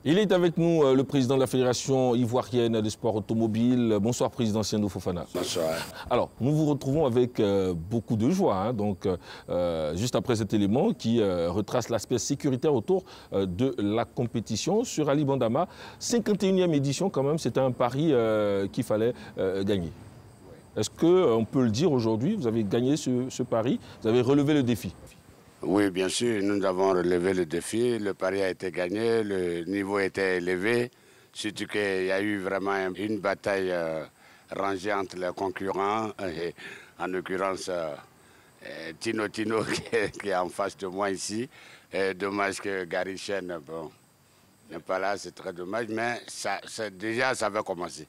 Il est avec nous, le président de la Fédération ivoirienne des sports automobiles. Bonsoir, président Siandou Fofana. Bonsoir. Alors, nous vous retrouvons avec beaucoup de joie, hein, donc, juste après cet élément qui retrace l'aspect sécuritaire autour de la compétition sur Ali Bandama. 51e édition, quand même, c'était un pari qu'il fallait gagner. Est-ce qu'on peut le dire aujourd'hui, vous avez gagné ce pari, vous avez relevé le défi? Oui, bien sûr, nous avons relevé le défi. Le pari a été gagné, le niveau était élevé. Surtout qu'il y a eu vraiment une bataille rangée entre les concurrents. Et, en l'occurrence, Tino qui est en face de moi ici. Et dommage que Gary Chen n'est pas là, c'est très dommage. Mais déjà, ça avait commencé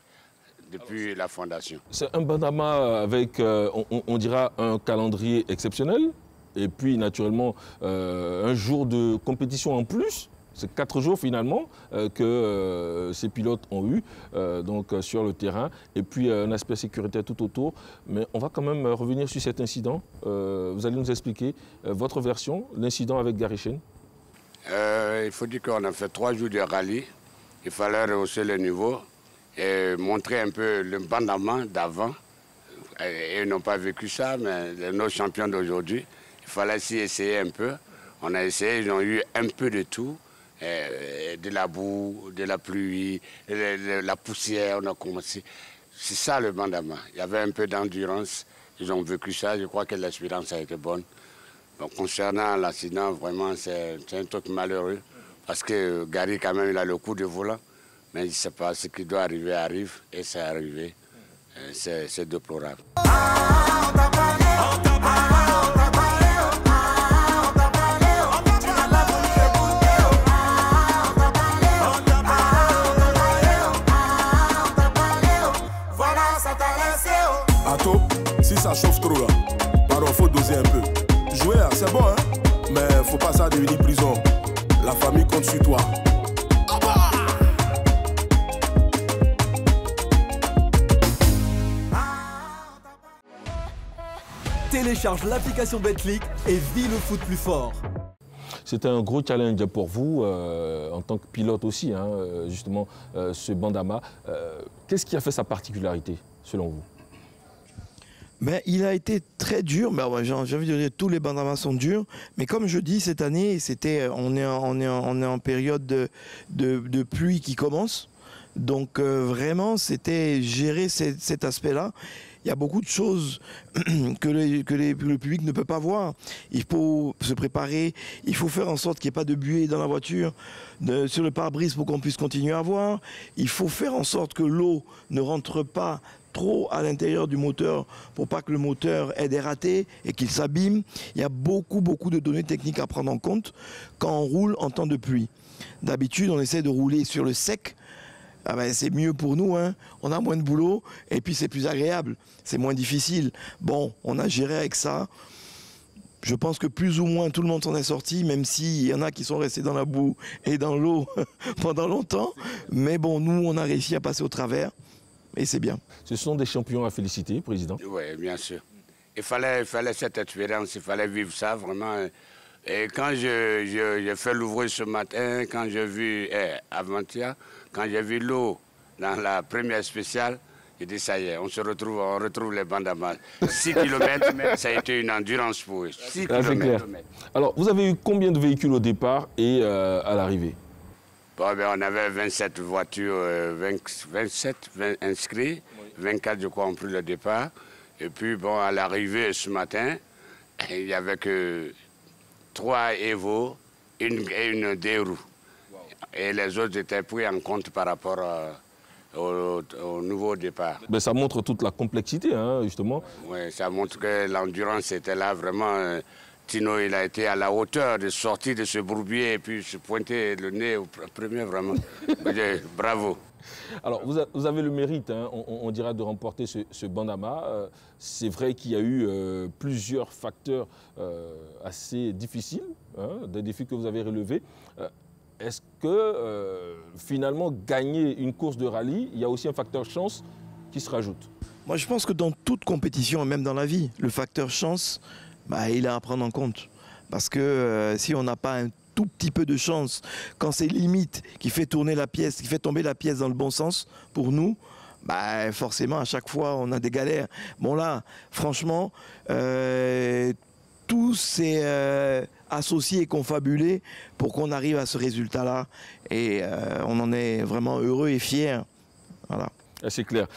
depuis la fondation. C'est un Bandama avec, on dira, un calendrier exceptionnel. Et puis, naturellement, un jour de compétition en plus. C'est 4 jours, finalement, que ces pilotes ont eu donc, sur le terrain. Et puis, un aspect sécuritaire tout autour. Mais on va quand même revenir sur cet incident. Vous allez nous expliquer votre version, l'incident avec Gary Chen. Il faut dire qu'on a fait 3 jours de rallye. Il fallait rehausser le niveau et montrer un peu le Bandama d'avant. Ils n'ont pas vécu ça, mais nos champions d'aujourd'hui, il fallait s'y essayer un peu. On a essayé, ils ont eu un peu de tout. De la boue, de la pluie, de la poussière, on a commencé. C'est ça le Bandama. Il y avait un peu d'endurance. Ils ont vécu ça. Je crois que l'expérience a été bonne. Donc, concernant l'accident, vraiment, c'est un truc malheureux. Parce que Gary, quand même, il a le coup de volant. Mais il ne sait pas ce qui doit arriver, arrive. Et c'est arrivé. C'est déplorable. Ato, si ça chauffe trop là, pardon, faut doser un peu. Jouer là, c'est bon, hein, mais faut pas ça devenir prison. La famille compte sur toi. Télécharge l'application Betclic et vis le foot plus fort. C'était un gros challenge pour vous, en tant que pilote aussi, hein, justement, ce Bandama. Qu'est-ce qui a fait sa particularité, selon vous? Ben, il a été très dur, mais j'ai envie de dire tous les Bandamas sont durs, mais comme je dis, cette année, on est en période de pluie qui commence, donc vraiment, c'était gérer cet aspect-là. Il y a beaucoup de choses que le public ne peut pas voir. Il faut se préparer, il faut faire en sorte qu'il n'y ait pas de buée dans la voiture, sur le pare-brise pour qu'on puisse continuer à voir. Il faut faire en sorte que l'eau ne rentre pas trop à l'intérieur du moteur pour pas que le moteur ait des ratés et qu'il s'abîme. Il y a beaucoup de données techniques à prendre en compte quand on roule en temps de pluie. D'habitude, on essaie de rouler sur le sec. Ah ben, c'est mieux pour nous, hein. On a moins de boulot et puis c'est plus agréable, c'est moins difficile. Bon, on a géré avec ça. Je pense que plus ou moins tout le monde s'en est sorti, même s'il y en a qui sont restés dans la boue et dans l'eau pendant longtemps. Mais bon, nous, on a réussi à passer au travers et c'est bien. Ce sont des champions à féliciter, Président. Oui, bien sûr. Il fallait cette expérience, il fallait vivre ça vraiment. Et quand j'ai fait l'ouvrir ce matin, quand j'ai vu, avant-hier, quand j'ai vu l'eau dans la première spéciale, j'ai dit ça y est, on retrouve les Bandamas. 6 km, ça a été une endurance pour eux. 6 km. Alors, vous avez eu combien de véhicules au départ et à l'arrivée? Bon, ben, on avait 27 voitures, 27 inscrits, 24 je crois ont pris le départ. Et puis bon, à l'arrivée ce matin, il n'y avait que 3 Evo et une D-roue. Et les autres étaient pris en compte par rapport au nouveau départ. Ben, ça montre toute la complexité, hein, justement. Oui, ça montre que l'endurance était là vraiment. Tino, il a été à la hauteur de sortir de ce bourbier et puis se pointer le nez au premier, vraiment. Bravo. Alors, vous avez le mérite, hein, on dira, de remporter ce Bandama. C'est vrai qu'il y a eu plusieurs facteurs assez difficiles, hein, des défis que vous avez relevés. Est-ce que, finalement, gagner une course de rallye, il y a aussi un facteur chance qui se rajoute? Moi, je pense que dans toute compétition, même dans la vie, le facteur chance, bah, il est à prendre en compte. Parce que si on n'a pas un tout petit peu de chance, quand c'est limite qui fait tourner la pièce, qui fait tomber la pièce dans le bon sens pour nous, bah forcément à chaque fois on a des galères. Bon là, franchement, tout s'est associé et confabulé pour qu'on arrive à ce résultat-là. Et on en est vraiment heureux et fiers. Voilà. C'est clair.